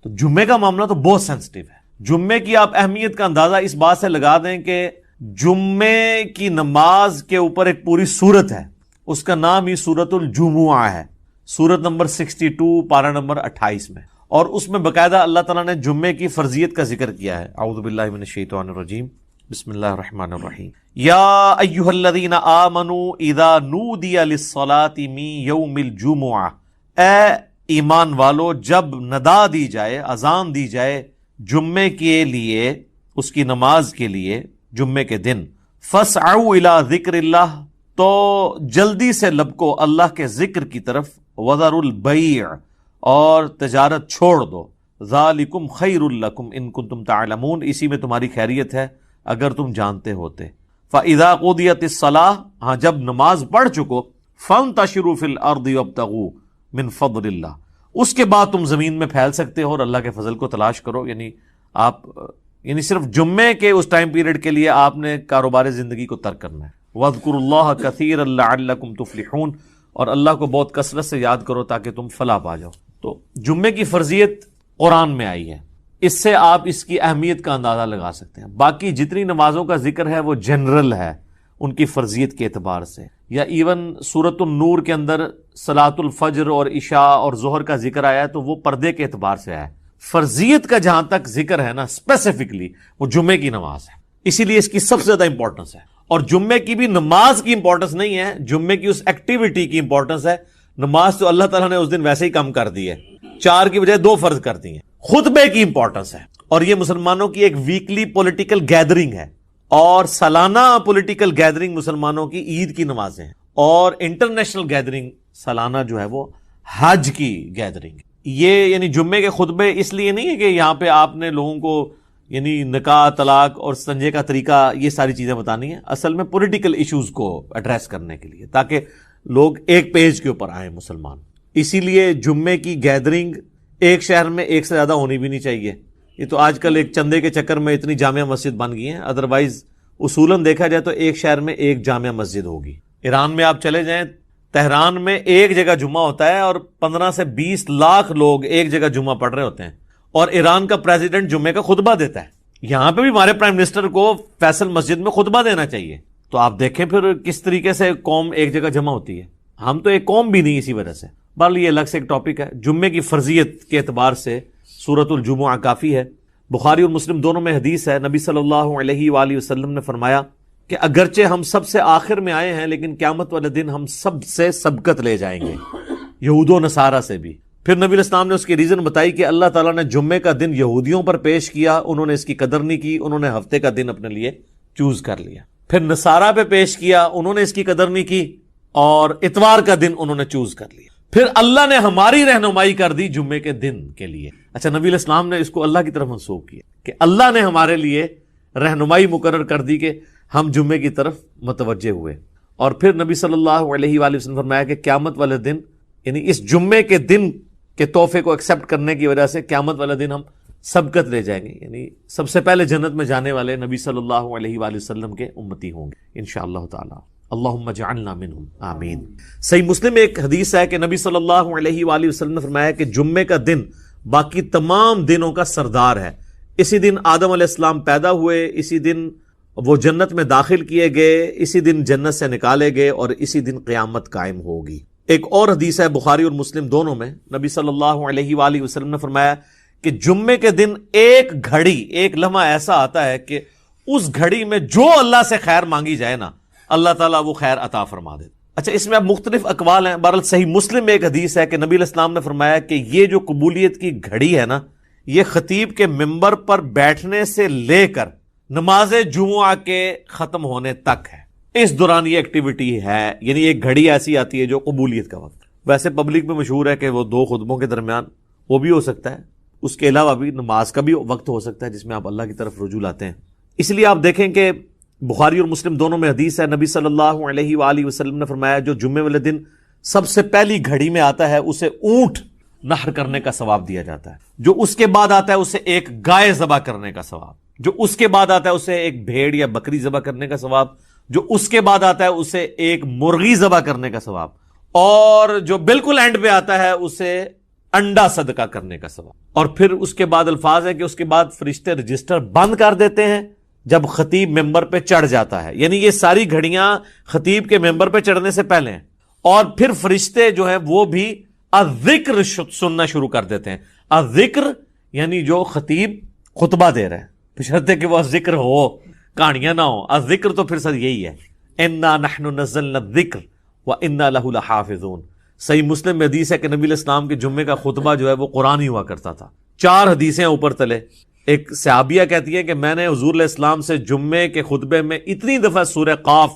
تو جمعے کا معاملہ تو بہت سینسٹیو ہے. جمعے کی آپ اہمیت کا اندازہ اس بات سے لگا دیں کہ جمعے کی نماز کے اوپر ایک پوری سورت ہے, اس کا نام ہی سورت الجمعہ ہے, سورت نمبر 62 پارہ نمبر 28 میں, اور اس میں باقاعدہ اللہ تعالیٰ نے جمعے کی فرضیت کا ذکر کیا ہے. اعوذ باللہ من الشیطان الرجیم, بسم اللہ الرحمن الرحیم. یا ایھا الذین آمنوا اذا نودی للصلاۃ من یوم الجمعہ, اے ایمان والو جب ندا دی جائے, اذان دی جائے جمعے کے لیے, اس کی نماز کے لیے جمعے کے دن, فاسعوا الی ذکر اللہ, تو جلدی سے لبکو اللہ کے ذکر کی طرف, وذروا البیع, اور تجارت چھوڑ دو, ذالکم خیر لکم ان کنتم تعلمون, اسی میں تمہاری خیریت ہے اگر تم جانتے ہوتے. فاذا قضیت الصلاۃ, ہاں جب نماز پڑھ چکو, فانتشروا فی الارض وابتغوا من فضل اللہ, اس کے بعد تم زمین میں پھیل سکتے ہو اور اللہ کے فضل کو تلاش کرو. یعنی آپ صرف جمعے کے اس ٹائم پیریڈ کے لیے آپ نے کاروبار زندگی کو ترک کرنا ہے. وَاذْكُرُوا اللَّهَ كَثِيرًا لَعَلَّكُمْ تُفْلِحُونَ, اور اللہ کو بہت کثرت سے یاد کرو تاکہ تم فلاح پا جاؤ. تو جمعے کی فرضیت قرآن میں آئی ہے, اس سے آپ اس کی اہمیت کا اندازہ لگا سکتے ہیں. باقی جتنی نمازوں کا ذکر ہے وہ جنرل ہے ان کی فرضیت کے اعتبار سے, یا ایون سورۃ النور کے اندر صلاۃ الفجر اور عشاء اور ظہر کا ذکر آیا ہے تو وہ پردے کے اعتبار سے آیا ہے. فرضیت کا جہاں تک ذکر ہے نا اسپیسیفکلی, وہ جمعے کی نماز ہے, اسی لیے اس کی سب سے زیادہ امپورٹنس ہے. اور جمعے کی بھی نماز کی امپورٹنس نہیں ہے, جمعے کی اس ایکٹیویٹی کی امپورٹنس ہے. نماز تو اللہ تعالیٰ نے اس دن ویسے ہی کم کر دی ہے, 4 کی بجائے 2 فرض کر دی ہیں. خطبے کی امپورٹنس ہے, اور یہ مسلمانوں کی ایک ویکلی پولیٹیکل گیدرنگ ہے, اور سالانہ پولیٹیکل گیدرنگ مسلمانوں کی عید کی نمازیں ہیں, اور انٹرنیشنل گیدرنگ سالانہ جو ہے وہ حج کی گیدرنگ. یہ یعنی جمعے کے خطبے اس لیے نہیں ہے کہ یہاں پہ آپ نے لوگوں کو یعنی نکاح, طلاق اور استنجے کا طریقہ یہ ساری چیزیں بتانی ہیں, اصل میں پولیٹیکل ایشوز کو ایڈریس کرنے کے لیے, تاکہ لوگ ایک پیج کے اوپر آئیں مسلمان. اسی لیے جمعے کی گیدرنگ ایک شہر میں ایک سے زیادہ ہونی بھی نہیں چاہیے. یہ تو آج کل ایک چندے کے چکر میں اتنی جامع مسجد بن گئی ہیں, ادروائز اصولاً دیکھا جائے تو ایک شہر میں ایک جامع مسجد ہوگی. ایران میں آپ چلے جائیں, تہران میں ایک جگہ جمعہ ہوتا ہے اور 15 سے 20 لاکھ لوگ ایک جگہ جمعہ پڑھ رہے ہوتے ہیں, اور ایران کا پریزیڈنٹ جمعے کا خطبہ دیتا ہے. یہاں پہ بھی ہمارے پرائم منسٹر کو فیصل مسجد میں خطبہ دینا چاہیے. تو آپ دیکھیں پھر کس طریقے سے قوم ایک جگہ جمع ہوتی ہے. ہم تو ایک قوم بھی نہیں اسی وجہ سے. بہرحال یہ الگ سے ایک ٹاپک ہے. جمعے کی فرضیت کے اعتبار سے سورۃ الجمعہ کافی ہے. بخاری اور مسلم دونوں میں حدیث ہے, نبی صلی اللہ علیہ وآلہ وسلم نے فرمایا کہ اگرچہ ہم سب سے آخر میں آئے ہیں لیکن قیامت والے دن ہم سب سے سبقت لے جائیں گے, یہود و نصارہ سے بھی. پھر نبی علیہ السلام نے اس کی ریزن بتائی کہ اللہ تعالیٰ نے جمعے کا دن یہودیوں پر پیش کیا, انہوں نے اس کی قدر نہیں کی, انہوں نے ہفتے کا دن اپنے لیے چوز کر لیا. پھر نصارہ پہ پیش کیا, انہوں نے اس کی قدر نہیں کی, اور اتوار کا دن انہوں نے چوز کر لیا. پھر اللہ نے ہماری رہنمائی کر دی جمعے کے دن کے لیے. اچھا, نبی علیہ السلام نے اس کو اللہ کی طرف منسوب کیا کہ اللہ نے ہمارے لیے رہنمائی مقرر کر دی کہ ہم جمعے کی طرف متوجہ ہوئے. اور پھر نبی صلی اللہ علیہ وآلہ وسلم فرمایا کہ قیامت والے دن, یعنی اس جمعے کے دن کے تحفے کو ایکسپٹ کرنے کی وجہ سے قیامت والے دن ہم سبقت لے جائیں گے, یعنی سب سے پہلے جنت میں جانے والے نبی صلی اللہ علیہ وآلہ وسلم کے امتی ہوں گے انشاءاللہ تعالی. اللہم اجعلنا منہم آمین. صحیح مسلم میں ایک حدیث ہے کہ نبی صلی اللہ علیہ وآلہ وسلم نے فرمایا کہ جمعے کا دن باقی تمام دنوں کا سردار ہے. اسی دن آدم علیہ السلام پیدا ہوئے, اسی دن وہ جنت میں داخل کیے گئے, اسی دن جنت سے نکالے گئے, اور اسی دن قیامت قائم ہوگی. ایک اور حدیث ہے بخاری اور مسلم دونوں میں, نبی صلی اللہ علیہ وآلہ وسلم نے فرمایا کہ جمعے کے دن ایک گھڑی, ایک لمحہ ایسا آتا ہے کہ اس گھڑی میں جو اللہ سے خیر مانگی جائے نا, اللہ تعالیٰ وہ خیر عطا فرما دے. اچھا, اس میں اب مختلف اقوال ہیں. بہرحال صحیح مسلم میں ایک حدیث ہے کہ نبی علیہ السلام نے فرمایا کہ یہ جو قبولیت کی گھڑی ہے نا, یہ خطیب کے منبر پر بیٹھنے سے لے کر نماز جمعہ کے ختم ہونے تک ہے. اس دوران یہ ایکٹیویٹی ہے, یعنی ایک گھڑی ایسی آتی ہے جو قبولیت کا وقت. ویسے پبلک میں مشہور ہے کہ وہ 2 خطبوں کے درمیان وہ بھی ہو سکتا ہے, اس کے علاوہ بھی نماز کا بھی وقت ہو سکتا ہے جس میں آپ اللہ کی طرف رجوع لاتے ہیں. اس لیے آپ دیکھیں کہ بخاری اور مسلم دونوں میں حدیث ہے, نبی صلی اللہ علیہ وآلہ وسلم نے فرمایا جو جمعے والے دن سب سے پہلی گھڑی میں آتا ہے اسے اونٹ نحر کرنے کا ثواب دیا جاتا ہے, جو اس کے بعد آتا ہے اسے ایک گائے ذبح کرنے کا ثواب, جو اس کے بعد آتا ہے اسے ایک بھیڑ یا بکری ذبح کرنے کا ثواب, جو اس کے بعد آتا ہے اسے ایک مرغی ذبح کرنے کا ثواب, اور جو بالکل اینڈ پہ آتا ہے اسے انڈا صدقہ کرنے کا ثواب. اور پھر اس کے بعد الفاظ ہے کہ اس کے بعد فرشتے رجسٹر بند کر دیتے ہیں جب خطیب ممبر پہ چڑھ جاتا ہے. یعنی یہ ساری گھڑیاں خطیب کے ممبر پہ چڑھنے سے پہلے ہیں. اور پھر فرشتے جو ہیں وہ بھی الذکر سننا شروع کر دیتے ہیں. الذکر یعنی جو خطیب خطبہ دے رہے ہیں، بشرطے کہ وہ ذکر ہو، کہانیاں نہ ہو. الذکر تو پھر سر یہی ہے، انا نحن نزلنا الذکر وانا لہ لحافظون. صحیح مسلم میں حدیث ہے کہ نبی علیہ السلام کے جمعے کا خطبہ جو ہے وہ قرآن ہی ہوا کرتا تھا. 4 حدیثیں اوپر تلے. ایک صحابیہ کہتی ہے کہ میں نے حضور علیہ السلام سے جمعے کے خطبے میں اتنی دفعہ سورہ قاف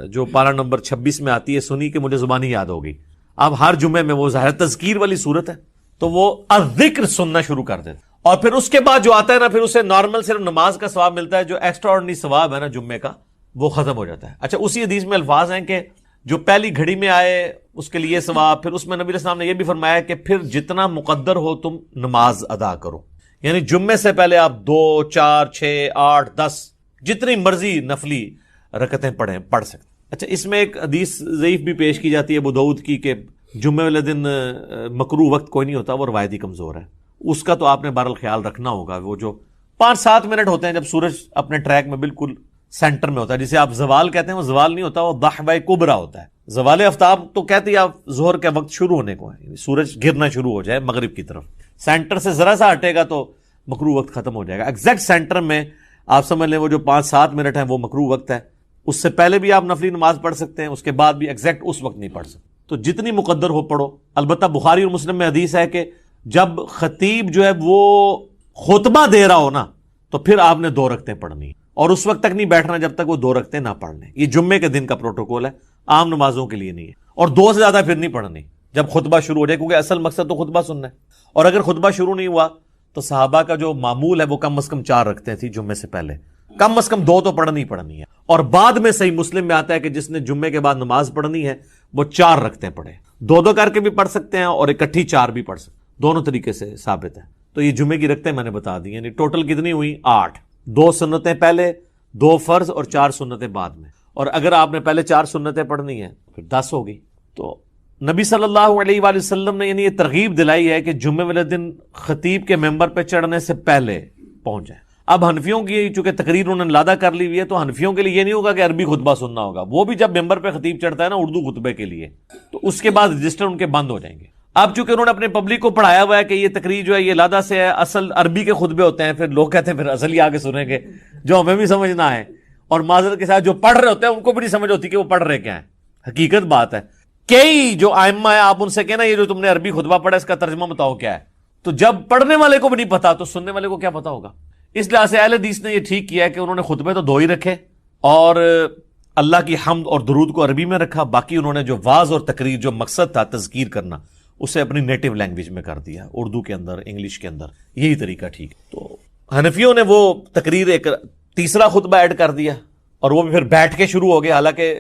جو پارہ نمبر 26 میں آتی ہے سنی کہ مجھے زبانی یاد ہو گئی. اب ہر جمعے میں وہ ظاہر تذکیر والی صورت ہے تو وہ الذکر سننا شروع کر دیتے. اور پھر اس کے بعد جو آتا ہے نا، پھر اسے نارمل صرف نماز کا ثواب ملتا ہے، جو ایکسٹرا آرڈنری ثواب ہے نا جمعے کا وہ ختم ہو جاتا ہے. اچھا، اسی حدیث میں الفاظ ہیں کہ جو پہلی گھڑی میں آئے اس کے لیے ثواب. پھر اس میں نبی علیہ السلام نے یہ بھی فرمایا کہ پھر جتنا مقدر ہو تم نماز ادا کرو. یعنی جمعے سے پہلے آپ 2 4 6 8 10 جتنی مرضی نفلی رکعتیں پڑھ سکتے. اچھا، اس میں ایک حدیث ضعیف بھی پیش کی جاتی ہے ابو داؤد کی کہ جمعے والے دن مکروہ وقت کوئی نہیں ہوتا، وہ روایتی کمزور ہے. اس کا تو آپ نے بہرحال خیال رکھنا ہوگا. وہ جو 5-7 منٹ ہوتے ہیں جب سورج اپنے ٹریک میں بالکل سینٹر میں ہوتا ہے، جسے آپ زوال کہتے ہیں، وہ زوال نہیں ہوتا، وہ ضحوہ کبریٰ ہوتا ہے. زوال آفتاب تو کہتے ہیں آپ ظہر کا وقت شروع ہونے کو ہے، سورج گرنا شروع ہو جائے مغرب کی طرف. سینٹر سے ذرا سا ہٹے گا تو مکروہ وقت ختم ہو جائے گا. ایگزیکٹ سینٹر میں آپ سمجھ لیں وہ جو 5-7 منٹ ہیں وہ مکروہ وقت ہے. اس سے پہلے بھی آپ نفلی نماز پڑھ سکتے ہیں، اس کے بعد بھی ایگزیکٹ اس وقت نہیں پڑھ سکتے. تو جتنی مقدر ہو پڑھو. البتہ بخاری اور مسلم میں حدیث ہے کہ جب خطیب جو ہے وہ خطبہ دے رہا ہو نا تو پھر آپ نے 2 رکعتیں پڑھنی ہیں، اور اس وقت تک نہیں بیٹھنا جب تک وہ 2 رکعتیں نہ پڑھ لیں. یہ جمعے کے دن کا پروٹوکول ہے، عام نمازوں کے لیے نہیں ہے. اور 2 سے زیادہ پھر نہیں پڑھنی جب خطبہ شروع ہو جائے، کیونکہ اصل مقصد تو خطبہ سننا ہے. اور اگر خطبہ شروع نہیں ہوا تو صحابہ کا جو معمول ہے وہ کم از کم 4 رکعتیں تھی جمعے سے پہلے، کم از کم 2 تو پڑھنی ہے. اور بعد میں صحیح مسلم میں آتا ہے کہ جس نے جمعے کے بعد نماز پڑھنی ہے وہ 4 رکعتیں پڑھے. 2 کر کے بھی پڑھ سکتے ہیں اور اکٹھی 4 بھی پڑھ سکتے ہیں، دونوں طریقے سے ثابت ہے. تو یہ جمعے کی رکعتیں میں نے بتا دی، یعنی ٹوٹل کتنی ہوئی؟ 8. 2 سنتیں پہلے، 2 فرض اور 4 سنتیں بعد میں. اور اگر آپ نے پہلے 4 سنتیں پڑھنی ہیں پھر 10 ہوگی. تو نبی صلی اللہ علیہ وآلہ وسلم نے یعنی یہ ترغیب دلائی ہے کہ جمعے والے دن خطیب کے ممبر پہ چڑھنے سے پہلے پہنچ جائیں. اب حنفیوں کی چونکہ تقریر انہوں نے لادہ کر لی ہوئی ہے تو حنفیوں کے لیے یہ نہیں ہوگا کہ عربی خطبہ سننا ہوگا. وہ بھی جب ممبر پہ خطیب چڑھتا ہے نا اردو خطبے کے لیے تو اس کے بعد رجسٹر ان کے بند ہو جائیں گے. اب چونکہ انہوں نے اپنے پبلک کو پڑھایا ہوا ہے کہ یہ تقریر جو ہے یہ لادہ سے ہے، اصل عربی کے خطبے ہوتے ہیں، پھر لوگ کہتے ہیں پھر اصل ہی آگے سنیں گے جو ہمیں بھی سمجھنا ہے. اور معذرت کے ساتھ جو پڑھ رہے ہوتے ہیں ان کو بھی نہیں سمجھ ہوتی کہ وہ پڑھ رہے کیا ہیں. حقیقت بات ہے، کئی جو ائمہ ہیں آپ ان سے کہنا یہ جو تم نے عربی خطبہ پڑھا اس کا ترجمہ بتاؤ کیا ہے. تو جب پڑھنے والے کو بھی نہیں پتا تو سننے والے کو کیا پتا ہوگا. اس لحاظ سے اہل حدیث نے یہ ٹھیک کیا ہے کہ انہوں نے خطبے تو 2 ہی رکھے اور اللہ کی حمد اور درود کو عربی میں رکھا، باقی انہوں نے جو واعظ اور تقریر جو مقصد تھا تذکیر کرنا اسے اپنی نیٹو لینگویج میں کر دیا، اردو کے اندر، انگلش کے اندر. یہی طریقہ ٹھیک. تو حنفیوں نے وہ تقریر ایک تیسرا خطبہ ایڈ کر دیا اور وہ بھی پھر بیٹھ کے شروع ہو گیا. حالانکہ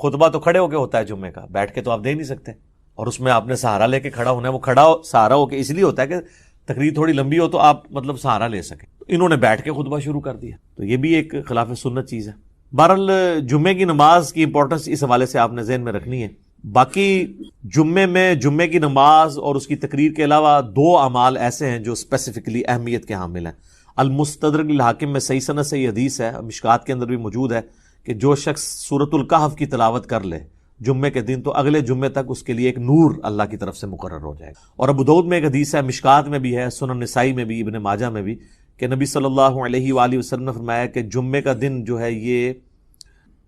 خطبہ تو کھڑے ہو کے ہوتا ہے جمعے کا، بیٹھ کے تو آپ دے نہیں سکتے. اور اس میں آپ نے سہارا لے کے کھڑا ہونا ہے. وہ کھڑا سہارا ہو کے اس لیے ہوتا ہے کہ تقریر تھوڑی لمبی ہو تو آپ مطلب سہارا لے سکیں. انہوں نے بیٹھ کے خطبہ شروع کر دیا تو یہ بھی ایک خلاف سنت چیز ہے. بہرحال جمعے کی نماز کی امپورٹنس اس حوالے سے آپ نے ذہن میں رکھنی ہے. باقی جمعے میں جمعے کی نماز اور اس کی تقریر کے علاوہ 2 اعمال ایسے ہیں جو اسپیسیفکلی اہمیت کے حامل ہیں. المستدرک للحاکم میں صحیح سند سے یہ حدیث ہے، مشکات کے اندر بھی موجود ہے کہ جو شخص سورۃ الکہف کی تلاوت کر لے جمعے کے دن تو اگلے جمعے تک اس کے لیے ایک نور اللہ کی طرف سے مقرر ہو جائے گا. اور ابو داؤد میں ایک حدیث ہے، مشکات میں بھی ہے، سنن نسائی میں بھی، ابن ماجہ میں بھی، کہ نبی صلی اللہ علیہ وآلہ وسلم نے فرمایا کہ جمعے کا دن جو ہے یہ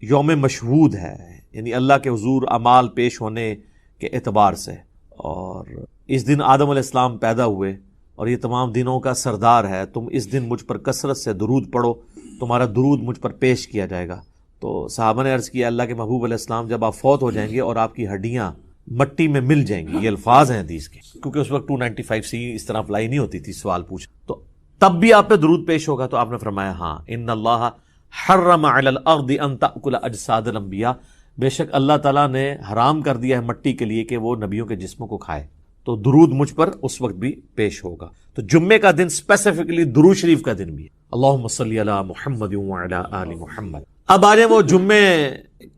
یوم مشہود ہے، یعنی اللہ کے حضور اعمال پیش ہونے کے اعتبار سے. اور اس دن آدم علیہ السلام پیدا ہوئے اور یہ تمام دنوں کا سردار ہے. تم اس دن مجھ پر کثرت سے درود پڑھو، تمہارا درود مجھ پر پیش کیا جائے گا. تو صحابہ نے عرض کیا اللہ کے محبوب علیہ السلام جب آپ فوت ہو جائیں گے اور آپ کی ہڈیاں مٹی میں مل جائیں گی، یہ الفاظ ہیں حدیث کے، کیونکہ اس وقت 295C اس طرح اپلائی نہیں ہوتی تھی سوال پوچھ، تو تب بھی آپ پہ درود پیش ہوگا. تو آپ نے فرمایا ہاں، ان اللہ حرم علی الارض ان تأکل اجساد الانبیاء، بے شک اللہ تعالیٰ نے حرام کر دیا ہے مٹی کے لیے کہ وہ نبیوں کے جسموں کو کھائے. تو درود مجھ پر اس وقت بھی پیش ہوگا. تو جمعے کا دن اسپیسیفکلی درود شریف کا دن بھی ہے. اللہم صلی علی محمد وعلی آل محمد. اب آ جائیں وہ جمعے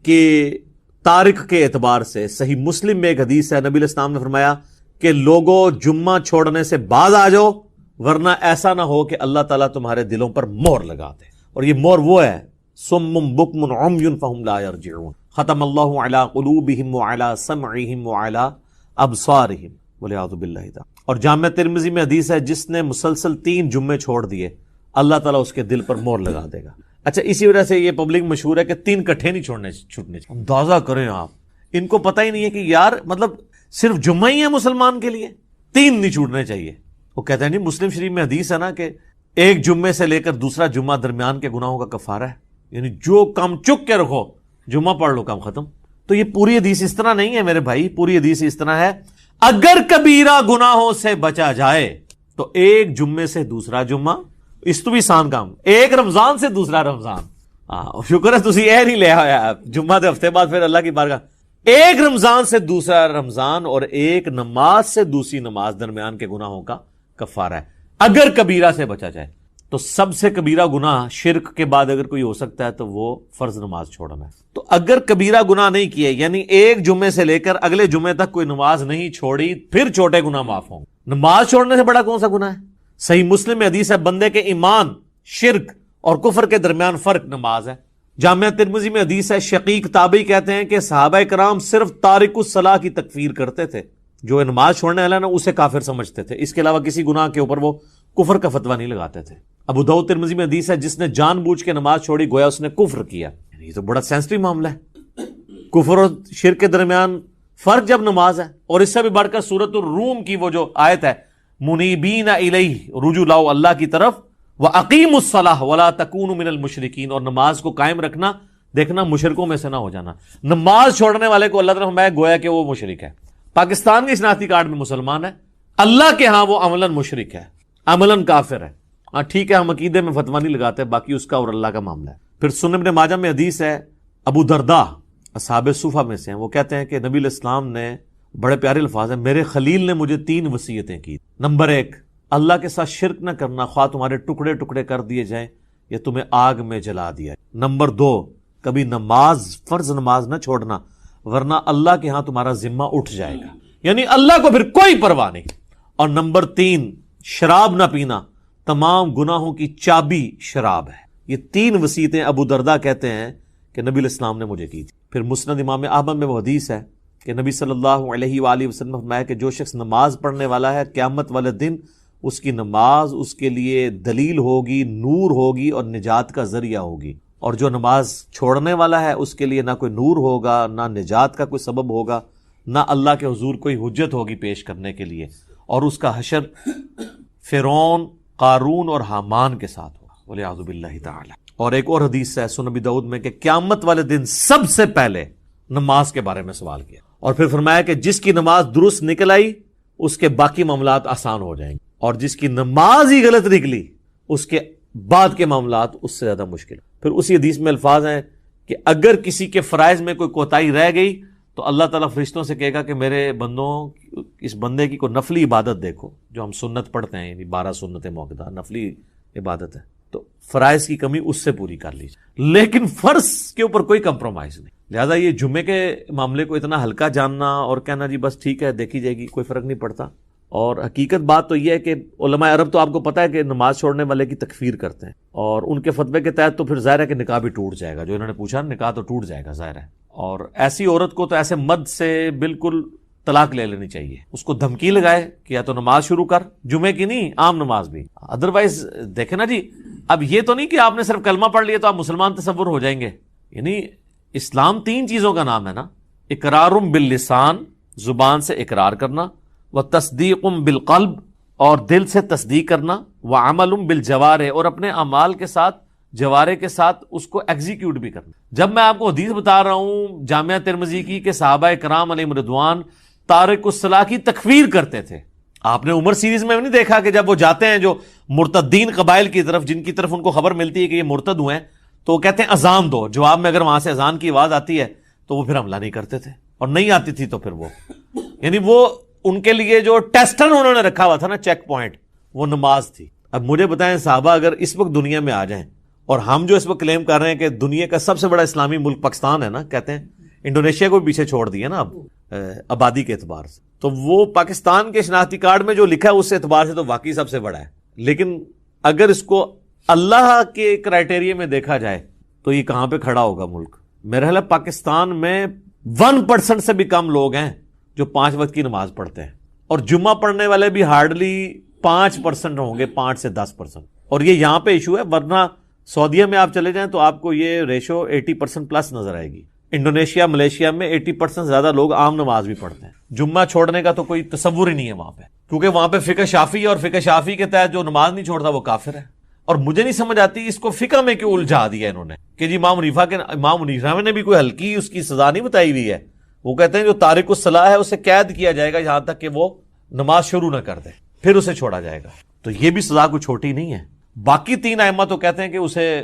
کی تاریخ کے اعتبار سے. صحیح مسلم میں ایک حدیث ہے، نبی علیہ السلام نے فرمایا کہ لوگوں جمعہ چھوڑنے سے باز آ جاؤ، ورنہ ایسا نہ ہو کہ اللہ تعالیٰ تمہارے دلوں پر مہر لگا دے. اور یہ مہر وہ ہے صم بکم عمی فہم لا یرجعون، ختم اللہ علی قلوبہم وعلی سمعہم وعلی ابصارہم والعیاذ باللہ تعالی. اور جامع ترمذی میں حدیث ہے جس نے مسلسل 3 جمعے چھوڑ دیے اللہ تعالیٰ اس کے دل پر مہر لگا دے گا. اچھا، اسی وجہ سے یہ پبلک مشہور ہے کہ 3 کٹھے نہیں چھوڑنے چھوٹنے. اندازہ کریں آپ، ان کو پتہ ہی نہیں ہے کہ یار مطلب صرف جمعہ ہی ہے مسلمان کے لیے، 3 نہیں چھوٹنے چاہیے. وہ کہتے ہیں نہیں، مسلم شریف میں حدیث ہے نا کہ ایک جمعے سے لے کر دوسرا جمعہ درمیان کے گناہوں کا کفارہ ہے. یعنی جو کام چک کے رکھو جمعہ پڑھ لو کام ختم. تو یہ پوری حدیث اس طرح نہیں ہے میرے بھائی، پوری حدیث اس طرح ہے اگر کبیرہ گناہوں سے بچا جائے تو ایک جمعے سے دوسرا جمعہ، اس تو بھی آسان کام، ایک رمضان سے دوسرا رمضان. شکر ہے تسی اے نہیں لے آیا جمعہ دے ہفتے بعد پھر اللہ کی بارگاہ. ایک رمضان سے دوسرا رمضان اور ایک نماز سے دوسری نماز درمیان کے گناہوں کا کفارہ ہے اگر کبیرہ سے بچا جائے. تو سب سے کبیرہ گناہ شرک کے بعد اگر کوئی ہو سکتا ہے تو وہ فرض نماز چھوڑنا ہے. تو اگر کبیرہ گناہ نہیں کیے، یعنی ایک جمعے سے لے کر اگلے جمعے تک کوئی نماز نہیں چھوڑی، پھر چھوٹے گناہ معاف ہوں. نماز چھوڑنے سے بڑا کون سا گناہ ہے؟ صحیح مسلم میں حدیث ہے بندے کے ایمان، شرک اور کفر کے درمیان فرق نماز ہے. جامعہ ترمذی میں حدیث ہے شقیق تابعی کہتے ہیں کہ صحابہ کرام صرف تارک الصلاح کی تکفیر کرتے تھے، جو نماز چھوڑنے والا نا اسے کافر سمجھتے تھے، اس کے علاوہ کسی گناہ کے اوپر وہ کفر کا فتویٰ نہیں لگاتے تھے. ابو داؤد ترمذی میں حدیث ہے جس نے جان بوجھ کے نماز چھوڑی گویا اس نے کفر کیا. یہ تو بڑا سینسٹیو معاملہ ہے، کفر اور شرک کے درمیان فرق جب نماز ہے. اور اس سے بھی بڑھ کر سورۃ الروم کی وہ جو آیت ہے منیبین الیہ، رجوع لاؤ اللہ کی طرف، وَأَقِيمُوا الصَّلَاةَ وَلَا تَكُونُوا مِنَ الْمُشْرِكِينَ، اور نماز کو قائم رکھنا، دیکھنا مشرکوں میں سے نہ ہو جانا. نماز چھوڑنے والے کو اللہ تعالیٰ فرمایا گویا کہ وہ مشرک ہے. پاکستان کے شناختی کارڈ میں مسلمان ہے، اللہ کے ہاں وہ عملاً مشرک ہے، عملاً کافر ہے. ہاں ٹھیک ہے، ہم عقیدے میں فتویٰ نہیں لگاتے، باقی اس کا اور اللہ کا معاملہ ہے. پھر سنن ابن ماجہ میں حدیث ہے ابو درداء اصحاب صفہ میں سے ہیں، وہ کہتے ہیں کہ نبی علیہ السلام نے بڑے پیارے الفاظ ہیں، میرے خلیل نے مجھے 3 وصیتیں کی. نمبر 1، اللہ کے ساتھ شرک نہ کرنا، خواہ تمہارے ٹکڑے ٹکڑے کر دیے جائیں یا تمہیں آگ میں جلا دیا. نمبر 2، کبھی نماز، فرض نماز نہ چھوڑنا ورنہ اللہ کے ہاں تمہارا ذمہ اٹھ جائے گا، یعنی اللہ کو پھر کوئی پرواہ نہیں. اور نمبر 3، شراب نہ پینا، تمام گناہوں کی چابی شراب ہے. یہ 3 وصیتیں ابو درداء کہتے ہیں کہ نبی علیہ السلام نے مجھے کی تھی. پھر مسند امام احمد میں وہ حدیث ہے کہ نبی صلی اللہ علیہ وآلہ وسلم نے فرمایا کہ جو شخص نماز پڑھنے والا ہے قیامت والے دن اس کی نماز اس کے لیے دلیل ہوگی، نور ہوگی اور نجات کا ذریعہ ہوگی. اور جو نماز چھوڑنے والا ہے اس کے لیے نہ کوئی نور ہوگا، نہ نجات کا کوئی سبب ہوگا، نہ اللہ کے حضور کوئی حجت ہوگی پیش کرنے کے لیے. اور اس کا حشر فرعون، قارون اور حامان کے ساتھ ہوگا والعیاذ باللہ تعالی. اور ایک اور حدیث ہے سنن ابی داؤد میں کہ قیامت والے دن سب سے پہلے نماز کے بارے میں سوال کیا، اور پھر فرمایا کہ جس کی نماز درست نکل آئی اس کے باقی معاملات آسان ہو جائیں گے، اور جس کی نماز ہی غلط نکلی اس کے بعد کے معاملات اس سے زیادہ مشکل. پھر اسی حدیث میں الفاظ ہیں کہ اگر کسی کے فرائض میں کوئی کوتاہی رہ گئی تو اللہ تعالیٰ فرشتوں سے کہے گا کہ میرے بندوں، اس بندے کی کوئی نفلی عبادت دیکھو، جو ہم سنت پڑھتے ہیں، یعنی 12 سنتیں موقع نفلی عبادت ہے، تو فرائض کی کمی اس سے پوری کر لیجیے، لیکن فرض کے اوپر کوئی کمپرومائز نہیں. لہٰذا یہ جمعے کے معاملے کو اتنا ہلکا جاننا اور کہنا جی بس ٹھیک ہے دیکھی جائے گی، کوئی فرق نہیں پڑتا. اور حقیقت بات تو یہ ہے کہ علماء عرب تو آپ کو پتہ ہے کہ نماز چھوڑنے والے کی تکفیر کرتے ہیں، اور ان کے فتوے کے تحت تو پھر ظاہر ہے کہ نکاح بھی ٹوٹ جائے گا. جو انہوں نے پوچھا نکاح تو ٹوٹ جائے گا ظاہر ہے. اور ایسی عورت کو تو ایسے مد سے بالکل طلاق لے لینی چاہیے، اس کو دھمکی لگائے کہ یا تو نماز شروع کر، جمعے کی نہیں عام نماز بھی. ادروائز دیکھیں نا جی، اب یہ تو نہیں کہ آپ نے صرف کلمہ پڑھ لیا تو آپ مسلمان تصور ہو جائیں گے. یعنی اسلام 3 چیزوں کا نام ہے نا، اقرار باللسان، زبان سے اقرار کرنا، وتصدیق بالقلب، اور دل سے تصدیق کرنا، وعمل بالجوارح، اور اپنے اعمال کے ساتھ، جوارے کے ساتھ اس کو ایگزیکیوٹ بھی کرنا. جب میں آپ کو حدیث بتا رہا ہوں جامعہ ترمذی کی کہ صحابہ کرام علیہم رضوان تارک الصلاح کی تکفیر کرتے تھے، آپ نے عمر سیریز میں نہیں دیکھا کہ جب وہ جاتے ہیں جو مرتدین قبائل کی طرف، جن کی طرف ان کو خبر ملتی ہے کہ یہ مرتد ہوئے ہیں، تو وہ کہتے ہیں اذان دو. جواب میں اگر وہاں سے اذان کی آواز آتی ہے تو وہ پھر حملہ نہیں کرتے تھے، اور نہیں آتی تھی تو پھر وہ یعنی وہ ان کے لیے جو ٹیسٹن انہوں نے رکھا ہوا تھا نا، چیک پوائنٹ، وہ نماز تھی. اب مجھے بتائیں صحابہ اگر اس وقت دنیا میں آ جائیں، اور ہم جو اس وقت کلیم کر رہے ہیں کہ دنیا کا سب سے بڑا اسلامی ملک پاکستان ہے نا، کہتے ہیں انڈونیشیا کو بھی پیچھے چھوڑ دیا نا اب، آبادی کے اعتبار سے، تو وہ پاکستان کے شناختی کارڈ میں جو لکھا ہے اس اعتبار سے تو واقعی سب سے بڑا ہے، لیکن اگر اس کو اللہ کے کرائٹیریا میں دیکھا جائے تو یہ کہاں پہ کھڑا ہوگا ملک؟ میرا خیال ہے پاکستان میں 1% سے بھی کم لوگ ہیں جو 5 وقت کی نماز پڑھتے ہیں، اور جمعہ پڑھنے والے بھی ہارڈلی 5% ہوں گے، 5 سے 10%، اور یہ یہاں پہ ایشو ہے، ورنہ سعودیہ میں آپ چلے جائیں تو آپ کو یہ ریشو 80% پلس نظر آئے گی۔ انڈونیشیا، ملیشیا میں 80% زیادہ لوگ عام نماز بھی پڑھتے ہیں، جمعہ چھوڑنے کا تو کوئی تصور ہی نہیں ہے وہاں پہ، کیونکہ وہاں پہ فقہ شافعی، اور فقہ شافعی کے تحت جو نماز نہیں چھوڑتا وہ کافر ہے۔ اور مجھے نہیں سمجھ آتی اس کو فقہ میں کیوں الجھا دیا انہوں نے کہ جی امام حنیفہ نے بھی کوئی ہلکی اس کی سزا نہیں بتائی ہوئی ہے، وہ کہتے ہیں جو تارک الصلاح ہے اسے قید کیا جائے گا یہاں تک کہ وہ نماز شروع نہ کر دے، پھر اسے چھوڑا جائے گا، تو یہ بھی سزا کوئی چھوٹی نہیں ہے۔ باقی 3 ائمہ تو کہتے ہیں کہ اسے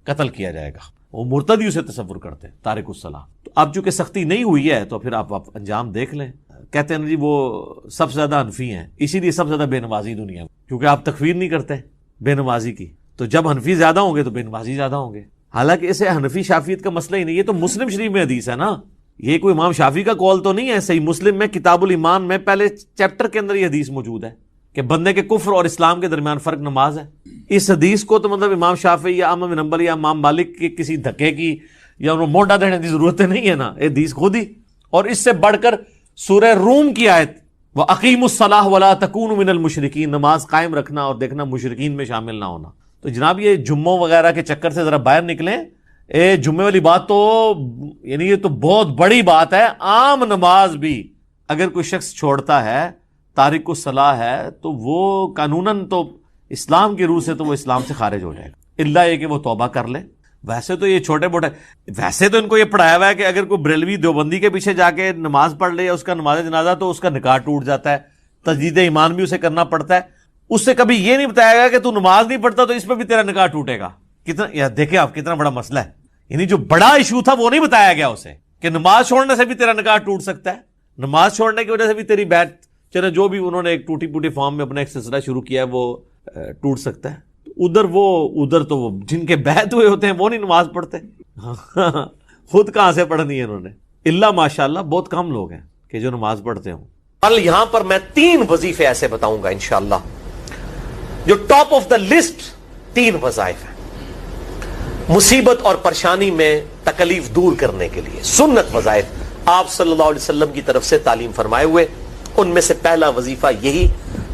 قتل کیا جائے گا، وہ مرتد ہی اسے تصور کرتے ہیں، تارک الصلاح۔ تو اب چونکہ سختی نہیں ہوئی ہے تو پھر آپ انجام دیکھ لیں۔ کہتے ہیں جی وہ سب سے زیادہ حنفی ہیں، اسی لیے سب سے زیادہ بے نمازی دنیا میں، کیونکہ آپ تکفیر نہیں کرتے بے نمازی کی، تو جب حنفی زیادہ ہوں گے تو بے نمازی زیادہ ہوں گے۔ حالانکہ اسے حنفی شافیت کا مسئلہ ہی نہیں، یہ تو مسلم شریف میں حدیث ہے نا، یہ کوئی امام شافعی کا قول تو نہیں ہے۔ صحیح مسلم میں کتاب الایمان میں پہلے چیپٹر کے اندر یہ حدیث موجود ہے کہ بندے کے کفر اور اسلام کے درمیان فرق نماز ہے۔ اس حدیث کو تو مطلب امام شافعی یا احمد بن حنبل یا امام مالک کے کسی دھکے کی یا انہوں موڈا دینے کی ضرورت نہیں ہے نا، یہ حدیث خود ہی۔ اور اس سے بڑھ کر سورہ روم کی آیت وَأَقِیمُوا الصَّلَاةَ وَلَا تَکُونُوا مِنَ الْمُشْرِکِینَ، نماز قائم رکھنا اور دیکھنا مشرکین میں شامل نہ ہونا۔ تو جناب یہ جمعوں وغیرہ کے چکر سے ذرا باہر نکلیں، جمعے والی بات تو یعنی یہ تو بہت بڑی بات ہے۔ عام نماز بھی اگر کوئی شخص چھوڑتا ہے، تارک الصلاح ہے، تو وہ قانوناً تو اسلام کی روح سے تو وہ اسلام سے خارج ہو جائے گا، الا یہ کہ وہ توبہ کر لے۔ ویسے تو یہ چھوٹے موٹے، ویسے تو ان کو یہ پڑھایا ہوا ہے کہ اگر کوئی بریلوی دیوبندی کے پیچھے جا کے نماز پڑھ لے یا اس کا نماز جنازہ تو اس کا نکاح ٹوٹ جاتا ہے، تجدید ایمان بھی اسے کرنا پڑتا ہے۔ اس سے کبھی یہ نہیں بتایا گیا کہ تو نماز نہیں پڑھتا تو اس پہ بھی تیرا نکاح ٹوٹے گا۔ کتنا یا دیکھیں آپ کتنا بڑا مسئلہ ہے، یعنی جو بڑا ایشو تھا وہ نہیں بتایا گیا اسے کہ نماز چھوڑنے سے بھی تیرا نکاح ٹوٹ سکتا ہے، نماز چھوڑنے کی وجہ سے بھی تیری بیعت، چلے جو بھی انہوں نے ایک ٹوٹی پوٹی فارم میں اپنا ایک سلسلہ شروع کیا ہے وہ ٹوٹ سکتا ہے۔ ادھر تو وہ جن کے بیعت ہوئے ہوتے ہیں وہ نہیں نماز پڑھتے، خود کہاں سے پڑھنی ہے انہوں نے؟ اللہ ماشاءاللہ بہت کم لوگ ہیں کہ جو نماز پڑھتے ہوں۔ کل یہاں پر میں 3 وظیفے ایسے بتاؤں گا انشاءاللہ جو ٹاپ آف دا لسٹ 3 وظائف ہیں مصیبت اور پریشانی میں تکلیف دور کرنے کے لیے، سنت وظائف آپ صلی اللہ علیہ وسلم کی طرف سے تعلیم فرمائے ہوئے۔ ان میں سے پہلا وظیفہ یہی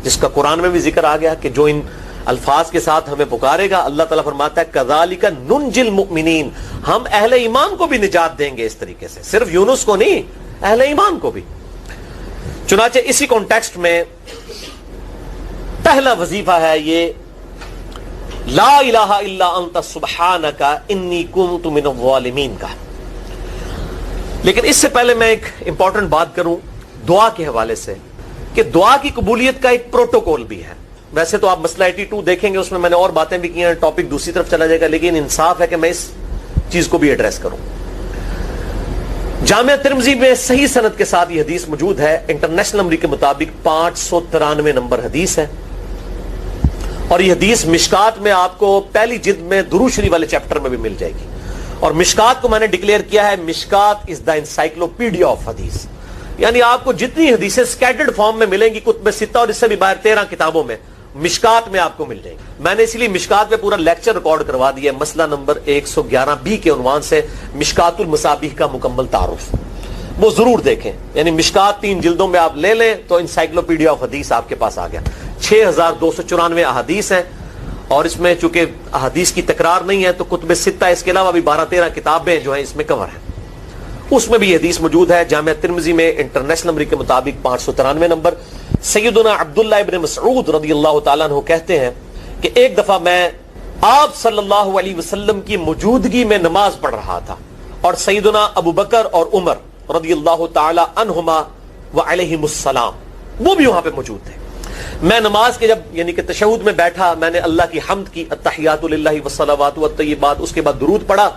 جس کا قرآن میں بھی ذکر آ گیا کہ جو ان الفاظ کے ساتھ ہمیں پکارے گا، اللہ تعالیٰ فرماتا ہے کذالک ننجی المؤمنین، ہم اہل ایمان کو بھی نجات دیں گے اس طریقے سے، صرف یونس کو نہیں، اہل ایمان کو بھی۔ چنانچہ اسی کانٹیکسٹ میں پہلا وظیفہ ہے یہ لا الہ الا انت سبحانک انی کنت من الظالمین کا۔ لیکن اس سے پہلے میں ایک امپورٹنٹ بات کروں دعا کے حوالے سے کہ دعا کی قبولیت کا ایک پروٹوکول بھی ہے۔ ویسے تو آپ مسئلہ 82 دیکھیں گے، اس میں نے اور باتیں بھی کی ہیں، ٹاپک دوسری طرف چلا جائے گا، لیکن انصاف ہے کہ میں اس چیز کو بھی ایڈریس کروں۔ جامعہ ترمذی میں صحیح سند کے ساتھ یہ حدیث موجود ہے، انٹرنیشنل نمبر کے مطابق 593 نمبر حدیث ہے، اور یہ حدیث مشکات میں آپ کو پہلی جلد میں درود شریف والے چیپٹر میں بھی مل جائے گی۔ اور مشکات کو میں نے ڈکلیئر کیا ہے مشکات از دا انسائکلوپیڈیا آف حدیث، یعنی آپ کو جتنی حدیثیں سکیٹرڈ فارم میں ملیں گی کتب ستہ اور اس سے بھی باہر 13 کتابوں میں، مشکات میں آپ کو مل جائے گی۔ میں نے اسی لیے مشکات میں پورا لیکچر ریکارڈ کروا دیا ہے، مسئلہ نمبر 111B کے عنوان سے مشکات المصابیح کا مکمل تعارف، وہ ضرور دیکھیں۔ یعنی مشکات 3 جلدوں میں آپ لے لیں تو انسائکلوپیڈیا آف حدیث آپ کے پاس آ گیا۔ 6294 احادیث ہیں، اور اس میں چونکہ احادیث کی تکرار نہیں ہے تو کتب ستہ اس کے علاوہ بھی 12-13 کتابیں جو ہیں اس میں کور ہیں، اس میں بھی یہ حدیث موجود ہے۔ جامعہ ترمذی میں انٹرنیشنل نمبر کے مطابق 593 نمبر۔ سیدنا عبداللہ ابن مسعود رضی اللہ تعالیٰ عنہ کہتے ہیں کہ ایک دفعہ میں آپ صلی اللہ علیہ وسلم کی موجودگی میں نماز پڑھ رہا تھا، اور سیدنا ابو بکر اور عمر رضی اللہ تعالیٰ عنہما وعلیہم السلام وہ بھی وہاں پہ موجود تھے۔ میں نماز کے جب یعنی کہ تشہد میں بیٹھا، میں نے اللہ کی حمد کی، التحیات للہ والصلوات والطیبات، اس کے بعد درود پڑھا،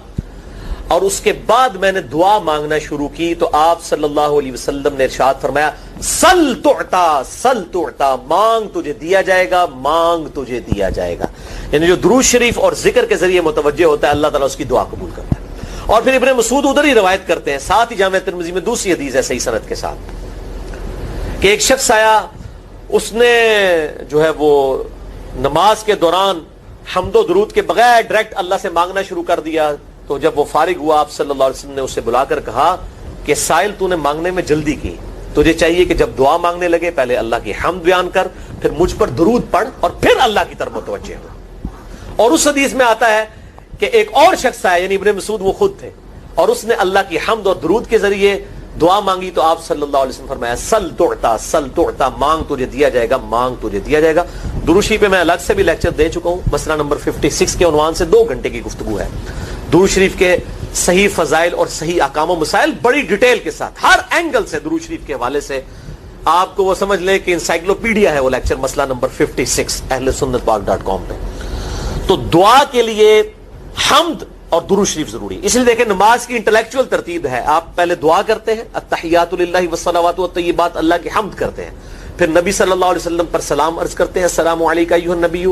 اور اس کے بعد میں نے دعا مانگنا شروع کی تو آپ صلی اللہ علیہ وسلم نے ارشاد فرمایا سل تعطا سل تعطا، مانگ تجھے دیا جائے گا، مانگ تجھے دیا جائے گا۔ یعنی جو درود شریف اور ذکر کے ذریعے متوجہ ہوتا ہے اللہ تعالیٰ اس کی دعا قبول کرتا ہے۔ اور پھر ابن مسعود ادھر ہی روایت کرتے ہیں، ساتھ ہی جامعہ ترمذی میں دوسری حدیث ہے صحیح سند کے ساتھ، کہ ایک شخص آیا, اس نے جو ہے وہ نماز کے دوران حمد و درود کے بغیر ڈائریکٹ اللہ سے مانگنا شروع کر دیا. تو جب وہ فارغ ہوا, آپ صلی اللہ علیہ وسلم نے اسے بلا کر کہا کہ سائل تو نے مانگنے میں جلدی کی, تجھے چاہیے کہ جب دعا مانگنے لگے پہلے اللہ کی حمد بیان کر, پھر مجھ پر درود پڑھ, اور پھر اللہ کی طرف متوجہ ہو. اور اس حدیث میں آتا ہے کہ ایک اور شخص آیا, یعنی ابن مسعود وہ خود تھے, اور اس نے اللہ کی حمد اور درود کے ذریعے دعا مانگی. تو آپ صلی اللہ علیہ وسلم فرمایا سل تعطا, سل تعطا, مانگ تجھے دیا جائے گا, مانگ تجھے دیا جائے گا. درود شریف پہ میں الگ سے بھی لیکچر دے چکا ہوں, مسئلہ نمبر 56 کے عنوان سے 2 گھنٹے کی گفتگو ہے. درود شریف کے صحیح فضائل اور صحیح احکام و مسائل بڑی ڈیٹیل کے ساتھ ہر اینگل سے درود شریف کے حوالے سے, آپ کو وہ سمجھ لیں کہ انسائکلوپیڈیا ہے وہ لیکچر, مسئلہ نمبر 56 اہل سنت پاک.com پہ. تو دعا کے لیے حمد اور درود شریف ضروری. اس لیے دیکھیں نماز کی انٹلیکچوئل ترتیب ہے, آپ پہلے دعا کرتے ہیں التحیات للہ والصلوات والطیبات, اللہ کی حمد کرتے ہیں, پھر نبی صلی اللہ علیہ وسلم پر سلام عرض کرتے ہیں السلام علیکہ ایھا النبی,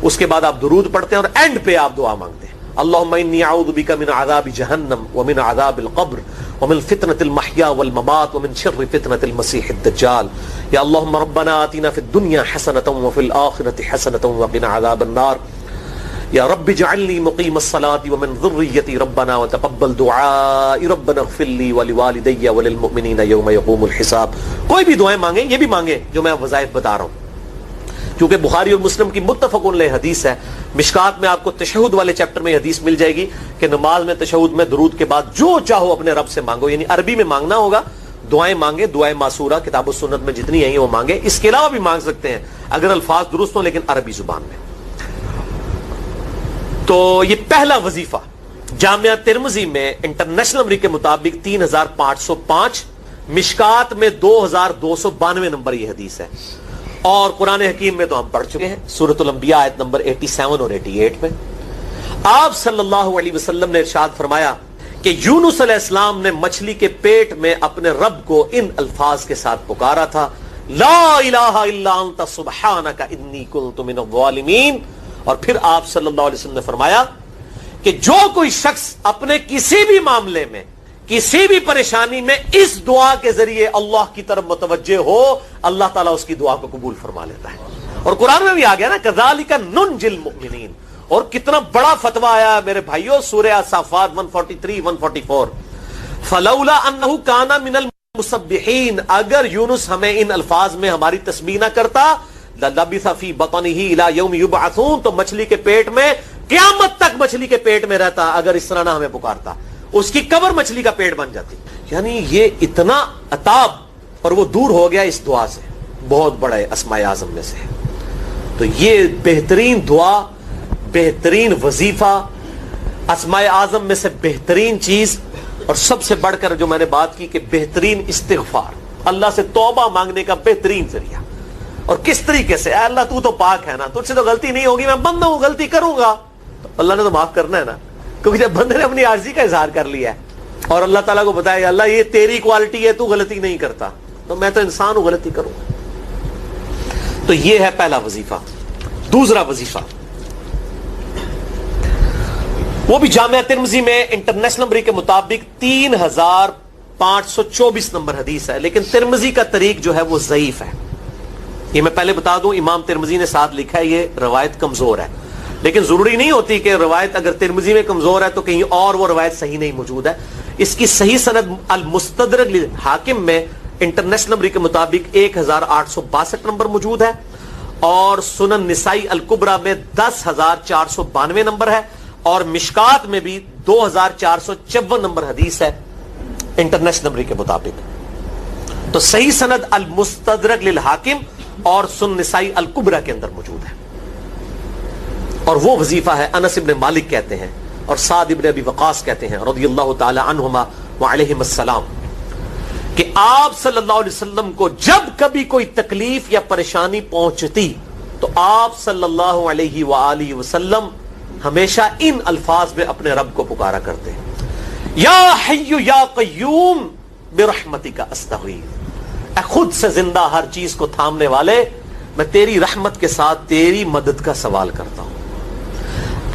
اس کے بعد آپ درود پڑھتے ہیں, اور اینڈ پہ آپ دعا مانگتے ہیں اللہم انی اعوذ بک من عذاب جہنم ومن عذاب القبر ومن فتنة المحیا والممات ومن شر فتنة المسیح الدجال. یا اللہم ربنا آتنا فی الدنیا حسنة وفی الآخرة حسنة وقنا عذاب النار. یا رب اجعلنی مقیم الصلاة ومن ذریتی ربنا وتقبل دعائی ربنا اغفر لی ولوالدی وللمؤمنین یوم یقوم الحساب. کوئی بھی دعائیں مانگیں, یہ بھی مانگیں جو میں وظائف بتا رہا ہوں, کیونکہ بخاری اور مسلم کی متفق علیہ حدیث ہے. مشکات میں آپ کو تشہد والے چیپٹر میں حدیث مل جائے گی کہ نماز میں تشہد میں درود کے بعد جو چاہو اپنے رب سے مانگو, یعنی عربی میں مانگنا ہوگا, دعائیں مانگے, دعائیں معصورہ کتاب السنت میں جتنی ہیں وہ مانگے. اس کے علاوہ بھی مانگ سکتے ہیں اگر الفاظ درست ہوں لیکن عربی زبان میں. تو یہ پہلا وظیفہ جامعہ ترمذی میں انٹرنیشنل نمبر کے مطابق 3505, مشکات میں 2292 نمبر یہ حدیث ہے. اور قرآن حکیم میں تو ہم پڑھ چکے ہیں سورۃ الانبیاء آیت نمبر 87 اور 88 میں. آپ صلی اللہ علیہ وسلم نے ارشاد فرمایا کہ یونس علیہ السلام نے مچھلی کے پیٹ میں اپنے رب کو ان الفاظ کے ساتھ پکارا تھا لا الہ الا انت سبحانک انی کنت من الظالمین. اور پھر آپ صلی اللہ علیہ وسلم نے فرمایا کہ جو کوئی شخص اپنے کسی بھی معاملے میں, کسی بھی پریشانی میں اس دعا کے ذریعے اللہ کی طرف متوجہ ہو, اللہ تعالیٰ اس کی دعا کو قبول فرما لیتا ہے. اور قرآن میں بھی آ گیا نا کذالک ننجی المؤمنین. اور کتنا بڑا فتویٰ آیا میرے بھائیوں, سورہ الصافات 143 144, فلولا انہ کان من المسبحین, اگر یونس ہمیں ان الفاظ میں ہماری تسبیح نہ کرتا للبث فی بطنہ الی یوم یبعثون, تو مچھلی کے پیٹ میں قیامت تک مچھلی کے پیٹ میں رہتا اگر اس طرح نہ ہمیں پکارتا, اس کی قبر مچھلی کا پیٹ بن جاتی. یعنی یہ اتنا عتاب, اور وہ دور ہو گیا اس دعا سے, بہت بڑے اسماء اعظم میں سے. تو یہ بہترین دعا, بہترین وظیفہ, اسماء اعظم میں سے بہترین چیز, اور سب سے بڑھ کر جو میں نے بات کی کہ بہترین استغفار, اللہ سے توبہ مانگنے کا بہترین ذریعہ. اور کس طریقے سے, اے اللہ تو تو پاک ہے نا, تجھ سے تو غلطی نہیں ہوگی, میں بندہ ہوں غلطی کروں گا, تو اللہ نے تو معاف کرنا ہے نا, کیونکہ جب بندے نے اپنی عاجزی کا اظہار کر لیا ہے اور اللہ تعالیٰ کو بتایا اللہ یہ تیری کوالٹی ہے, تو غلطی نہیں کرتا, تو میں تو انسان ہوں غلطی کروں گا. تو یہ ہے پہلا وظیفہ. دوسرا وظیفہ وہ بھی جامعہ ترمذی میں انٹرنیشنل نمبر کے مطابق 3524 نمبر حدیث ہے, لیکن ترمذی کا طریق جو ہے وہ ضعیف ہے. یہ میں پہلے بتا دوں, امام ترمذی نے ساتھ لکھا ہے یہ روایت کمزور ہے, لیکن ضروری نہیں ہوتی کہ روایت اگر ترمذی میں کمزور ہے تو کہیں اور وہ روایت صحیح نہیں موجود ہے. اس کی صحیح سند المستدرک للحاکم میں انٹرنیشنل نمبر کے مطابق 1862 نمبر موجود ہے, اور سنن نسائی الکبریٰ میں 10492 نمبر ہے, اور مشکات میں بھی 2454 نمبر حدیث ہے انٹرنیشنل نمبر کے مطابق. تو صحیح سند المستدرک للحاکم اور سنن نسائی الکبریٰ کے اندر موجود ہے. اور وہ وظیفہ ہے انس ابن مالک کہتے ہیں اور سعد ابن ابی وقاص کہتے ہیں رضی اللہ تعالی عنہما وعلیہم السلام, کہ آپ صلی اللہ علیہ وسلم کو جب کبھی کوئی تکلیف یا پریشانی پہنچتی تو آپ صلی اللہ علیہ وآلہ وسلم ہمیشہ ان الفاظ میں اپنے رب کو پکارا کرتے ہیں, یا حی یا قیوم برحمتک استغیث, اے خود سے زندہ ہر چیز کو تھامنے والے, میں تیری رحمت کے ساتھ تیری مدد کا سوال کرتا ہوں.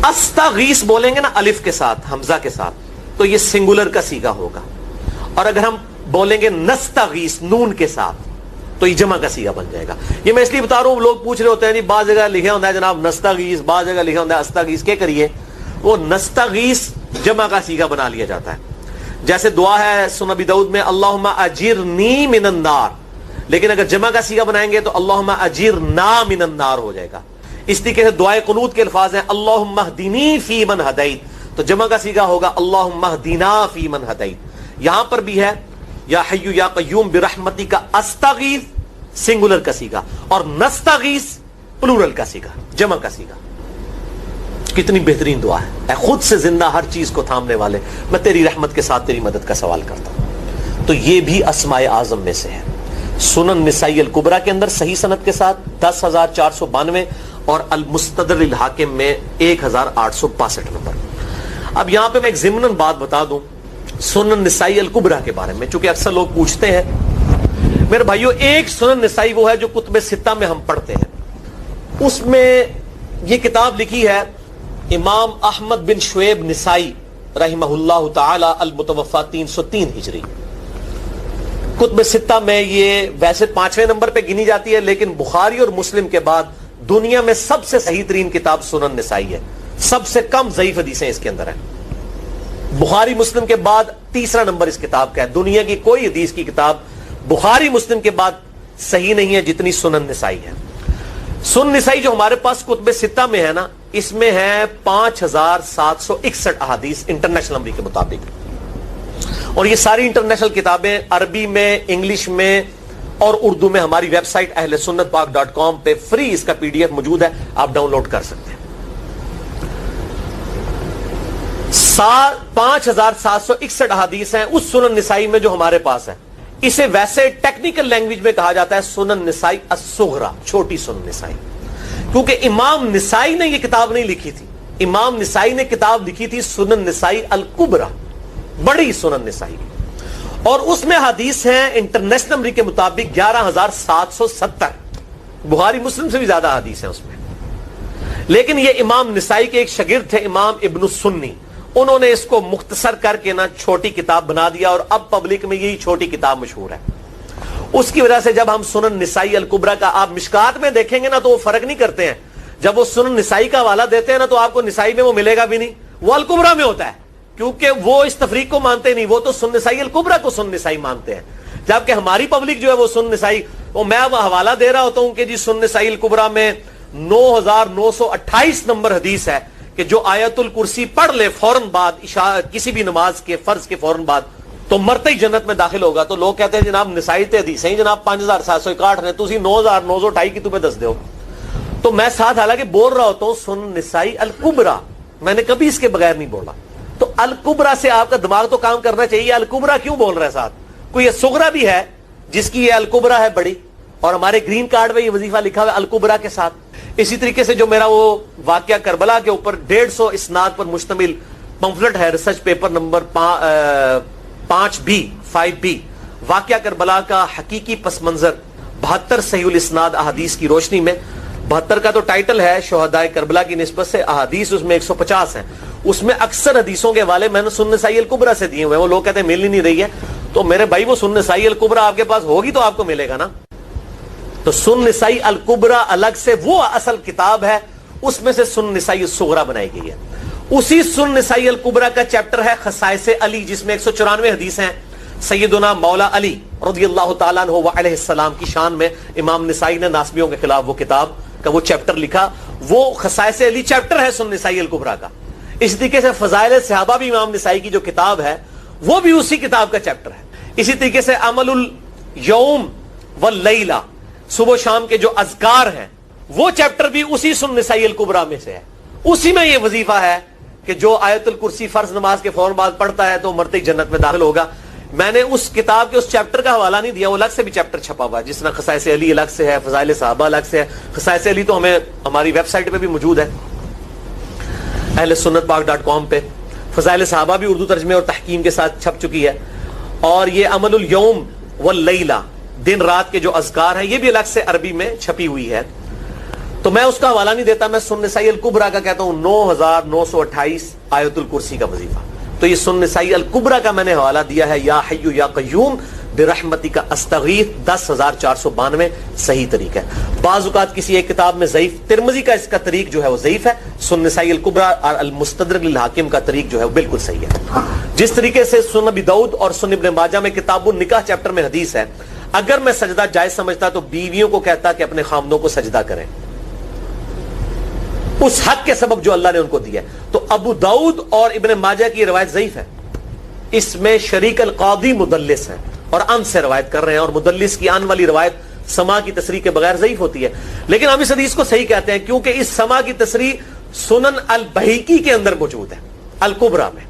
استغیث بولیں گے نا الف کے ساتھ, حمزہ کے ساتھ, تو یہ سنگولر کا صیغہ ہوگا, اور اگر ہم بولیں گے نستغیث نون کے ساتھ تو یہ جمع کا صیغہ بن جائے گا. یہ میں اس لیے بتا رہا ہوں, لوگ پوچھ رہے ہوتے ہیں جی بعض جگہ لکھا ہوتا ہے جناب نستغیث, بعض جگہ لکھا ہوتا ہے استغیث, کیا کریے وہ نستغیث جمع کا صیغہ بنا لیا جاتا ہے. جیسے دعا ہے سنن ابی داؤد میں اللہم اجرنی من النار, لیکن اگر جمع کا صیغہ بنائیں گے تو اللہم اجرنا من النار ہو جائے گا. اس طریقے سے دعائے قنوت کے الفاظ ہیں اللہم اہدنی فی من ہدیت, تو جمع کا صیغہ ہوگا اللہم اہدنا فی من ہدیت. یہاں پر بھی ہے یا حی یا قیوم برحمتی کا استغیث سنگولر کا صیغہ, اور نستغیث پلورل کا صیغہ, جمع کا صیغہ. کتنی بہترین دعا ہے, اے خود سے زندہ ہر چیز کو تھامنے والے, میں تیری رحمت کے ساتھ تیری مدد کا سوال کرتا ہوں. تو یہ بھی اسماء اعظم میں سے ہے. سنن نسائی الکبریٰ کے اندر صحیح سند کے ساتھ 10,492 اور المستدرک الحاکم میں 1,862 نمبر. اب یہاں پہ میں ایک ضمناً بات بتا دوں سنن نسائی الکبریٰ کے بارے میں, چونکہ اکثر لوگ پوچھتے ہیں. میرے بھائیو, ایک سنن نسائی وہ ہے جو کتب ستہ میں ہم پڑھتے ہیں, اس میں یہ کتاب لکھی ہے امام احمد بن شعیب نسائی رحمہ اللہ تعالی المتوفی 303 ہجری. کتب ستہ میں یہ ویسے 5ویں نمبر پہ گنی جاتی ہے, لیکن بخاری اور مسلم کے بعد دنیا میں سب سے صحیح ترین کتاب سنن نسائی ہے. سب سے کم ضعیف حدیثیں اس کے اندر ہیں. بخاری مسلم کے بعد تیسرا نمبر اس کتاب کا ہے. دنیا کی کوئی حدیث کی کتاب بخاری مسلم کے بعد صحیح نہیں ہے جتنی سنن نسائی ہے. سنن نسائی جو ہمارے پاس کتب ستہ میں ہے نا, اس میں ہے 5,761 احادیث انٹرنیشنل نمبر کے مطابق, اور یہ ساری انٹرنیشنل کتابیں عربی میں, انگلش میں اور اردو میں ہماری ویب سائٹ اہل سنت پاک.com پہ فری اس کا PDF موجود ہے, آپ ڈاؤن لوڈ کر سکتے ہیں. 5,761 احادیث ہیں اس سنن نسائی میں جو ہمارے پاس ہے. اسے ویسے ٹیکنیکل لینگویج میں کہا جاتا ہے سنن نسائی الصغریٰ, چھوٹی سنن نسائی, کیونکہ امام نسائی نے یہ کتاب نہیں لکھی تھی. امام نسائی نے کتاب لکھی تھی سنن نسائی الکبریٰ, بڑی سنن نسائی, اور اس میں حدیث ہیں انٹرنیشنل نمبر کے مطابق 11,770. بخاری مسلم سے بھی زیادہ حدیث ہیں اس میں. لیکن یہ امام نسائی کے ایک شاگرد تھے امام ابن السنی, انہوں نے اس کو مختصر کر کے نا چھوٹی کتاب بنا دیا, اور اب پبلک میں یہی چھوٹی کتاب مشہور ہے. اس کی وجہ سے جب ہم سنن نسائی الکبریٰ کا آپ مشکات میں دیکھیں گے نا تو وہ فرق نہیں کرتے ہیں. جب وہ سنن نسائی کا حوالہ دیتے ہیں نا تو آپ کو نسائی میں وہ ملے گا بھی نہیں, وہ الکبریٰ میں ہوتا ہے, کیونکہ وہ اس تفریق کو مانتے نہیں, وہ تو سنن نسائی الکبریٰ کو سنن نسائی مانتے ہیں. جبکہ ہماری پبلک جو ہے وہ سنن نسائی, وہ میں اب حوالہ دے رہا ہوتا ہوں کہ جی سنن نسائی الکبریٰ میں 9,928 نمبر حدیث ہے کہ جو آیت الکرسی پڑھ لے فوراً بعد کسی بھی نماز کے فرض کے فوراً بعد تو مرتے ہی جنت میں داخل ہوگا. تو لوگ کہتے ہیں جناب نسائی تے حدیثیں جناب 5,761 نے, تسی 9,928 کی تمہیں دس دیو. تو میں ساتھ حالانکہ بول رہا ہوتا ہوں سنن نسائی الکبریٰ, میں نے کبھی اس کے بغیر نہیں بولا. تو الکبریٰ سے آپ کا دماغ تو کام کرنا چاہیے, الکبریٰ کیوں بول رہا ہے ساتھ. کوئی یہ صغریٰ بھی ہے جس کی یہ الکبریٰ ہے بڑی, اور ہمارے گرین کارڈ میں یہ وظیفہ لکھا ہوا ہے الکبریٰ کے ساتھ. اسی طریقے سے جو میرا وہ واقعہ کربلا کے اوپر 150 اسناد پر مشتمل پمفلٹ ہے, ریسرچ پیپر نمبر 5B واقعہ کربلا کا حقیقی پس منظر 72 صحیح الاسناد احادیث کی روشنی میں. 72 کا تو ٹائٹل ہے شہدائے کربلا کی نسبت سے, احادیث اس میں 150 ہیں. اس میں اکثر حدیثوں کے حوالے میں نے سنن نسائی الکبریٰ سے دیے ہوئے ہیں. وہ لوگ کہتے ہیں مل ہی نہیں رہی ہے, تو میرے بھائی وہ سنن نسائی الکبریٰ آپ کے پاس ہوگی تو آپ کو ملے گا نا. تو سنن نسائی الکبریٰ الگ سے وہ اصل کتاب ہے, اس میں سے سنن نسائی الصغریٰ بنائی گئی ہے. اسی سنن نسائی الکبریٰ کا چیپٹر ہے خصائص علی, جس میں 194 حدیث ہیں سیدنا مولا علی رضی اللہ تعالیٰ عنہ علیہ السلام کی شان میں. امام نسائی نے ناسبیوں کے خلاف وہ کتاب کا وہ چیپٹر لکھا, وہ خصائص علی چیپٹر ہے سنن نسائی الکبریٰ کا. اس طریقے سے فضائل صحابہ بھی امام نسائی کی جو کتاب ہے وہ بھی اسی کتاب کا چیپٹر ہے. اسی طریقے سے عمل الیوم واللیلہ, صبح و شام کے جو اذکار ہیں وہ چیپٹر بھی اسی سنن نسائی الکبریٰ میں سے ہے. اسی میں یہ وظیفہ ہے کہ جو آیت الکرسی فرض نماز کے فوراً بعد پڑھتا ہے تو مرتے ہی جنت میں داخل ہوگا. میں نے اس کتاب کے اس چیپٹر کا حوالہ نہیں دیا, وہ الگ سے بھی چیپٹر چھپا ہوا ہے, جس طرح خصائص علی الگ سے ہے, فضائل صحابہ الگ سے ہے. خصائص علی تو ہمیں ہماری ویب سائٹ پہ بھی موجود ہے اہل سنت پاک.com پہ. فضائل صحابہ بھی اردو ترجمے اور تحکیم کے ساتھ چھپ چکی ہے. اور یہ عمل الیوم واللیلہ, دن رات کے جو اذکار ہیں, یہ بھی الگ سے عربی میں چھپی ہوئی ہے. تو میں اس کا حوالہ نہیں دیتا, میں سنن نسائی الکبریٰ کا کہتا ہوں 9,928 آیت الکرسی کا وظیفہ. تو یہ سنن نسائی الکبریٰ کا میں نے حوالہ دیا ہے یا حی یا قیوم برحمتک استغیث 10,492 صحیح طریق ہے. بعض اوقات کسی ایک کتاب میں ضعیف، ترمذی کا اس کا طریق جو ہے وہ ضعیف ہے، سنن نسائی الکبریٰ اور المستدرک للحاکم کا طریق جو ہے وہ بالکل صحیح ہے. جس طریقے سے سنن ابی داؤد اور سنن ابن ماجہ میں کتاب النکاح چیپٹر میں حدیث ہے، اگر میں سجدہ جائز سمجھتا تو بیویوں کو کہتا کہ اپنے خامدوں کو سجدہ کریں اس حق کے سبب جو اللہ نے ان کو دیا ہے. تو ابو داؤد اور ابن ماجہ کی روایت ضعیف ہے، اس میں شریک القاضی مدلس ہے اور ان سے روایت کر رہے ہیں، اور مدلس کی ان والی روایت سما کی تصریح کے بغیر ضعیف ہوتی ہے. لیکن ہم اس حدیث کو صحیح کہتے ہیں کیونکہ اس سما کی تصریح سنن البہیقی کے اندر موجود ہے، الکبریٰ میں،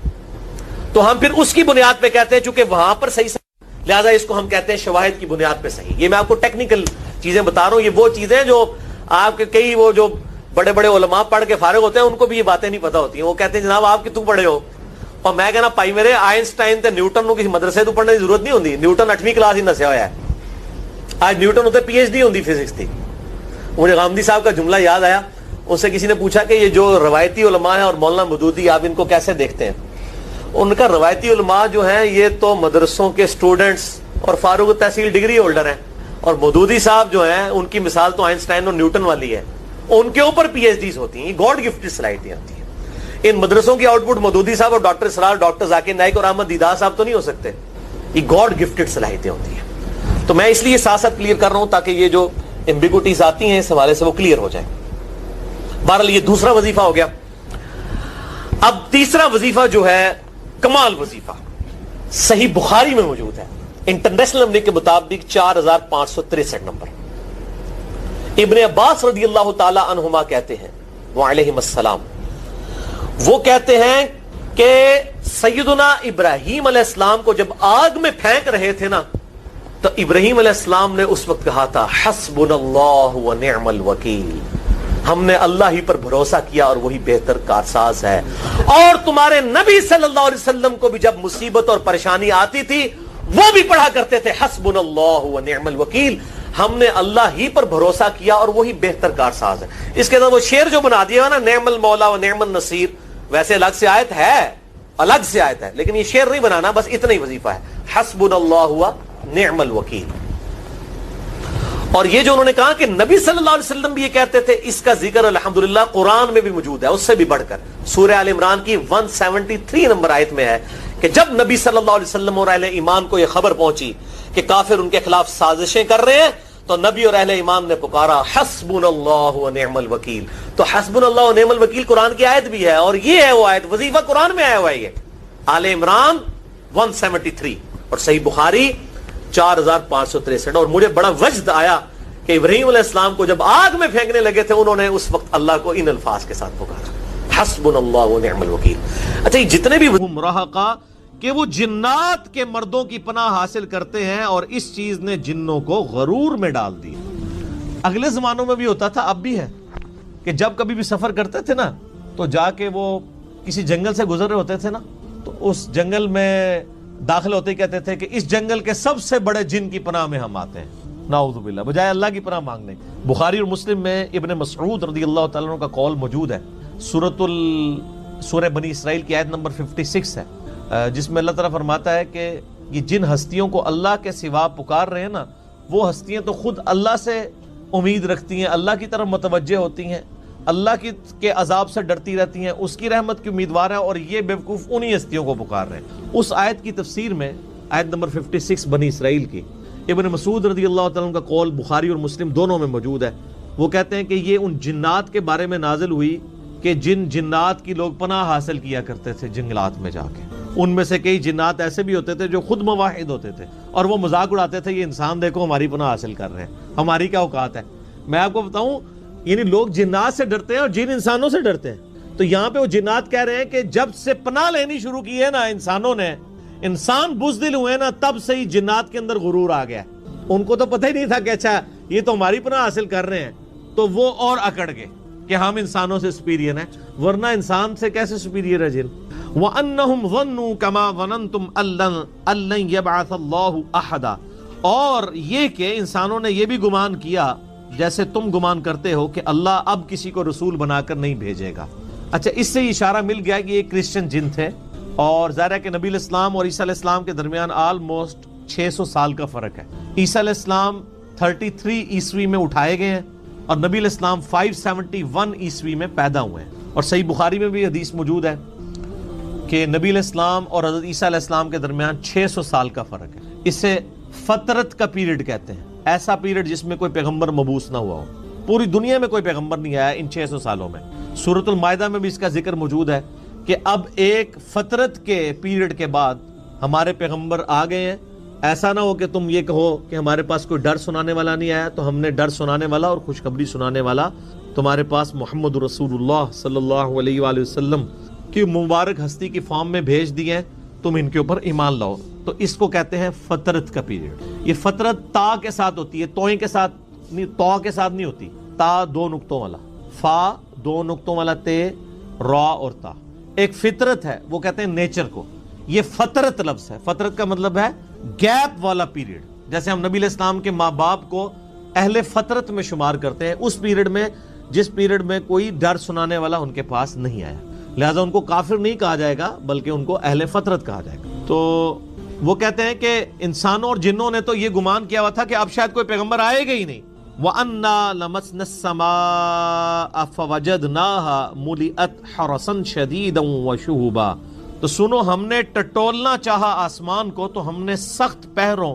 تو ہم پھر اس کی بنیاد پہ کہتے ہیں چونکہ وہاں پر صحیح، لہذا اس کو ہم کہتے ہیں شواہد کی بنیاد پہ صحیح. یہ میں آپ کو ٹیکنیکل چیزیں بتا رہا ہوں، یہ وہ چیزیں جو آپ کے کئی وہ جو بڑے بڑے علماء پڑھ کے فارغ ہوتے ہیں ان کو بھی یہ باتیں نہیں پتا ہوتی ہیں. وہ کہتے ہیں جناب آپ کتوں پڑھے ہو، اور میں کہنا پائی میرے آئنسٹائن تے نیوٹن کو کسی مدرسے تو پڑھنے کی ضرورت نہیں ہوتی. نیوٹن 8ویں کلاس ہی نسیا ہوا ہے، آج نیوٹن ہوتے پی ایچ ڈی ہوتی فزکس تھی. مجھے غامدی صاحب کا جملہ یاد آیا، ان سے کسی نے پوچھا کہ یہ جو روایتی علماء ہیں اور مولانا مودودی آپ ان کو کیسے دیکھتے ہیں؟ ان کا روایتی علماء جو ہیں یہ تو مدرسوں کے سٹوڈنٹس اور فاروق تحصیل ڈگری ہولڈر ہیں، اور مودودی صاحب جو ہیں ان کی مثال تو آئنسٹائن اور نیوٹن والی ہے، ان کے اوپر پی ایچ ڈیز ہوتی ہیں. یہ گاڈ گفٹڈ صلاحیتیں ہوتی ہیں. ان مدرسوں کی آؤٹ پٹ مودودی صاحب اور ڈاکٹر اسرار، ڈاکٹر ذاکر نائک اور احمد دیدار صاحب تو نہیں ہو سکتے. یہ گاڈ گفٹڈ صلاحیتیں ہوتی ہیں. تو میں اس لیے ساتھ ساتھ کلیئر کر رہا ہوں تاکہ یہ جو ایمبیگوٹیز آتی ہیں اس حوالے سے وہ کلیئر ہو جائے. بہرحال یہ دوسرا وظیفہ ہو گیا. اب تیسرا وظیفہ جو ہے کمال وظیفہ، صحیح بخاری میں موجود ہے، انٹرنیشنل نمبر کے مطابق 4563 نمبر. ابن عباس رضی اللہ تعالی عنہما کہتے ہیں وعلیہم السلام، وہ کہتے ہیں کہ سیدنا ابراہیم علیہ السلام کو جب آگ میں پھینک رہے تھے نا تو ابراہیم علیہ السلام نے اس وقت کہا تھا حسبنا اللہ ونعم الوکیل، ہم نے اللہ ہی پر بھروسہ کیا اور وہی بہتر کارساز ہے. اور تمہارے نبی صلی اللہ علیہ وسلم کو بھی جب مصیبت اور پریشانی آتی تھی وہ بھی پڑھا کرتے تھے حسبنا اللہ ونعم الوکیل، ہم نے اللہ ہی پر بھروسہ کیا اور وہی بہتر کارساز ہے. اس کے اندر وہ شعر جو بنا دیا ہے نا، نعم المولا و نعم النصیر، ویسے الگ سے آیت ہے، الگ سے آیت ہے، لیکن یہ شعر نہیں بنانا، بس اتنا ہی وظیفہ ہے، حسبنا اللہ و نعم الوکیل. اور یہ جو انہوں نے کہا کہ نبی صلی اللہ علیہ وسلم بھی یہ کہتے تھے، اس کا ذکر الحمدللہ قرآن میں بھی موجود ہے، اس سے بھی بڑھ کر سورہ آل عمران کی 173 نمبر آیت میں ہے کہ جب نبی صلی اللہ علیہ وسلم اور اہل ایمان کو یہ خبر پہنچی کہ کافر ان کے خلاف سازشیں کر رہے ہیں تو نبی اور اہل ایمان نے پکارا حسبنا اللہ و نعم الوکیل. تو حسبنا اللہ و نعم الوکیل قرآن کی آیت بھی ہے، اور یہ ہے وہ آیت، وظیفہ قرآن میں آیا ہوا ہے. یہ آل عمران 173 اور صحیح بخاری 4563. اور مجھے بڑا وجد آیا کہ ابراہیم علیہ السلام کو جب آگ میں پھینکنے لگے تھے انہوں نے اس وقت اللہ کو ان الفاظ کے ساتھ پکارا حسبنا اللہ و نعم الوکیل. اچھا، یہ جتنے بھی مرہقہ کہ وہ جنات کے مردوں کی پناہ حاصل کرتے ہیں، اور اس چیز نے جنوں کو غرور میں ڈال دی. اگلے زمانوں میں بھی ہوتا تھا، اب بھی ہے، کہ جب کبھی بھی سفر کرتے تھے نا تو جا کے وہ کسی جنگل سے گزر رہے ہوتے تھے نا تو اس جنگل میں داخل ہوتے ہی کہتے تھے کہ اس جنگل کے سب سے بڑے جن کی پناہ میں ہم آتے ہیں، نعوذ باللہ، بجائے اللہ کی پناہ مانگنے. بخاری اور مسلم میں ابن مسعود رضی اللہ تعالیٰ عنہ کا قول موجود ہے، سورہ بنی اسرائیل کی آیت نمبر 56 ہے، جس میں اللہ تعالیٰ فرماتا ہے کہ یہ جن ہستیوں کو اللہ کے سوا پکار رہے ہیں نا، وہ ہستیاں تو خود اللہ سے امید رکھتی ہیں، اللہ کی طرف متوجہ ہوتی ہیں، اللہ کے عذاب سے ڈرتی رہتی ہیں، اس کی رحمت کی امیدوار ہیں، اور یہ بیوقوف انہی ہستیوں کو پکار رہے ہیں. اس آیت کی تفسیر میں آیت نمبر 56 بنی اسرائیل کی ابن مسعود رضی اللہ تعالیٰ عنہ کا قول بخاری اور مسلم دونوں میں موجود ہے. وہ کہتے ہیں کہ یہ ان جنات کے بارے میں نازل ہوئی کہ جن جنات کی لوگ پناہ حاصل کیا کرتے تھے جنگلات میں جا کے. ان میں سے کئی جنات ایسے بھی ہوتے تھے جو خود مواحد ہوتے تھے اور وہ مذاق اڑاتے تھے، یہ انسان دیکھو ہماری پناہ حاصل کر رہے ہیں، ہماری کیا اوقات ہے. میں آپ کو بتاؤں، یعنی لوگ جنات سے ڈرتے ہیں اور جن انسانوں سے ڈرتے ہیں. تو یہاں پہ وہ جنات کہہ رہے ہیں کہ جب سے پناہ لینی شروع کی ہے نا انسانوں نے، انسان بزدل ہوئے نا، تب سے ہی جنات کے اندر غرور آ گیا. ان کو تو پتہ ہی نہیں تھا کہ اچھا یہ تو ہماری پناہ حاصل کر رہے ہیں، تو وہ اور اکڑ گئے کہ ہم انسانوں سے سپیریئر ہیں، ورنہ انسان سے کیسے سپیریئر ہے جن. وَأَنَّهُمْ ظَنُّوا كَمَا ظَنَنْتُمْ أَلَّنْ يَبْعَثَ اللَّهُ أَحَدًا، اور یہ کہ انسانوں نے یہ بھی گمان کیا جیسے تم گمان کرتے ہو کہ اللہ اب کسی کو رسول بنا کر نہیں بھیجے گا. اچھا، اس سے اشارہ مل گیا کہ یہ کرسچن جن تھے، اور ظاہر ہے کہ نبی علیہ السلام اور عیسیٰ علیہ السلام کے درمیان آلموسٹ 600 سال کا فرق ہے. عیسیٰ علیہ السلام 33 عیسوی میں اٹھائے گئے ہیں اور نبی علیہ السلام 571 عیسوی میں پیدا ہوئے ہیں. اور صحیح بخاری میں بھی حدیث موجود ہے کہ نبی علیہ السلام اور حضرت عیسیٰ علیہ السلام کے درمیان 600 سال کا فرق ہے. اسے فترت کا پیریڈ کہتے ہیں, ایسا پیریڈ جس میں کوئی پیغمبر مبعوث نہ ہوا ہو. پوری دنیا میں کوئی پیغمبر نہیں آیا ان 600 سالوں میں. سورۃ المائدہ میں بھی اس کا ذکر موجود ہے کہ اب ایک فترت کے پیریڈ کے بعد ہمارے پیغمبر آ گئے ہیں. ایسا نہ ہو کہ تم یہ کہو کہ ہمارے پاس کوئی ڈر سنانے والا نہیں آیا, تو ہم نے ڈر سنانے والا اور خوشخبری سنانے والا تمہارے پاس محمد رسول اللہ صلی اللہ علیہ وآلہ وسلم کی مبارک ہستی کی فارم میں بھیج دیے ہیں, تم ان کے اوپر ایمان لاؤ. تو اس کو کہتے ہیں فترت کا پیریڈ. یہ فترت تا کے ساتھ ہوتی ہے, توئیں کے ساتھ نہیں, تو کے ساتھ نہیں ہوتی. تا 2 نقطوں والا, فا 2 نقطوں والا تے, را اور تا. ایک فطرت ہے, وہ کہتے ہیں نیچر کو. یہ فترت لفظ ہے. فترت کا مطلب ہے گیپ والا پیریڈ. جیسے ہم نبی علیہ السلام کے ماں باپ کو اہل فترت میں شمار کرتے ہیں, اس پیریڈ میں جس پیریڈ میں کوئی ڈر سنانے والا ان کے پاس نہیں آیا, لہذا ان کو کافر نہیں کہا جائے گا بلکہ ان کو اہل فترت کہا جائے گا. تو وہ کہتے ہیں کہ انسانوں اور جنوں نے تو یہ گمان کیا ہوا تھا کہ اب شاید کوئی پیغمبر آئے گا ہی نہیں. وَأَنَّا لَمَسْنَا السَّمَاءَ فَوَجَدْنَاهَا مُلِئَتْ حَرَسًا شَدِيدًا وَشُهُبًا. تو سنو, ہم نے ٹٹولنا چاہا آسمان کو تو ہم نے سخت پہروں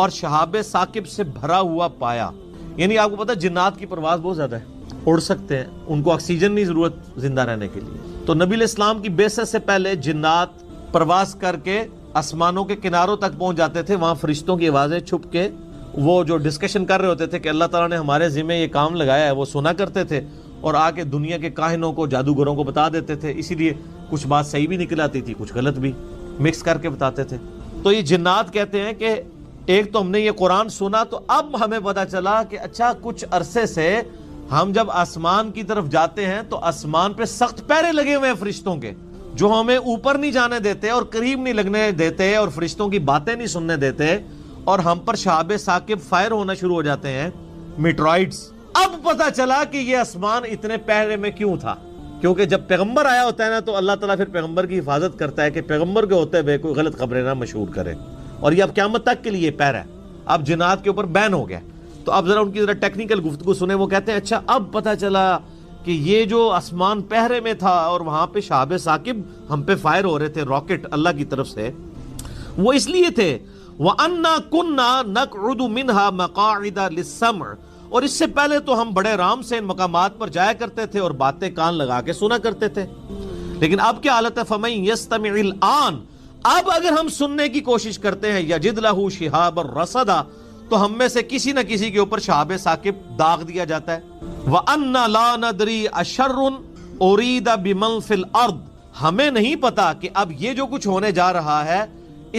اور شہاب ثاقب سے بھرا ہوا پایا. یعنی آپ کو پتا جنات کی پرواز بہت زیادہ ہے, اڑ سکتے ہیں, ان کو آکسیجن نہیں ضرورت زندہ رہنے کے لیے. تو نبی علیہ السلام کی بعثت سے پہلے جنات پرواز کر کے آسمانوں کے کناروں تک پہنچ جاتے تھے. وہاں فرشتوں کی آوازیں چھپ کے وہ جو ڈسکشن کر رہے ہوتے تھے کہ اللہ تعالیٰ نے ہمارے ذمہ یہ کام لگایا ہے, وہ سنا کرتے تھے اور آ کے دنیا کے کاہنوں کو, جادوگروں کو بتا دیتے تھے. اسی لیے کچھ بات صحیح بھی نکل آتی تھی, کچھ غلط بھی, مکس کر کے بتاتے تھے. تو یہ جنات کہتے ہیں کہ ایک تو ہم نے یہ قرآن سنا تو اب ہمیں پتا چلا کہ اچھا کچھ عرصے سے ہم جب آسمان کی طرف جاتے ہیں تو آسمان پہ سخت پہرے لگے ہوئے ہیں فرشتوں کے, جو ہمیں اوپر نہیں جانے دیتے اور قریب نہیں لگنے دیتے اور فرشتوں کی باتیں نہیں سننے دیتے, اور ہم پر شہاب ثاقب فائر ہونا شروع ہو جاتے ہیں, میٹرائڈز. اب پتا چلا کہ یہ آسمان اتنے پہرے میں کیوں تھا, کیونکہ جب پیغمبر آیا ہوتا ہے نا تو اللہ تعالیٰ پھر پیغمبر کی حفاظت کرتا ہے کہ پیغمبر کے ہوتے ہوئے کوئی غلط خبریں نہ مشہور کرے. اور یہ اب قیامت تک کے لیے پہرا ہے. اب جنات کے اوپر بین ہو گیا. تو اب ذرا ان کی ذرا ٹیکنیکل گفتگو سنیں. وہ کہتے ہیں اچھا اب پتا چلا کہ یہ جو آسمان پہرے میں تھا اور وہاں پہ شہاب ثاقب ہم پہ فائر ہو رہے تھے راکٹ اللہ کی طرف سے, وہ اس لیے تھے وَأَنَّا كُنَّا نَقْعُدُ مِنْهَا مَقَاعِدَ لِلسَّمْعِ. اور اس سے پہلے تو ہم بڑے آرام سے ان مقامات پر جایا کرتے تھے اور باتیں کان لگا کے سنا کرتے تھے. لیکن اب کیا حالت ہے, فَمَن يَسْتَمِعِ الْآنَ. اب اگر ہم سننے کی کوشش کرتے ہیں يَجِدْ لَهُ شِهَابًا رَصَدًا, تو ہم میں سے کسی نہ کسی کے اوپر شہاب ثاقب داغ دیا جاتا ہے. وَأَنَّا لَا نَدْرِي أَشَرٌ أُرِيدَ بِمَنْ فِي الْأَرْضِ. ہمیں نہیں پتا کہ اب یہ جو کچھ ہونے جا رہا ہے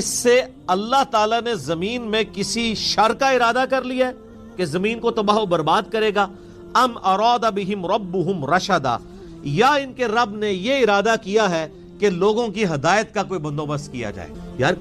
اس سے اللہ تعالیٰ نے زمین میں کسی شر کا ارادہ کر لیا ہے کہ زمین کو تباہ و برباد کرے گا. ام اراد بہم ربہم رشدا, یا ان کے رب نے یہ ارادہ کیا ہے کہ لوگوں کی ہدایت کا کوئی بندوبست کیا جائے. یار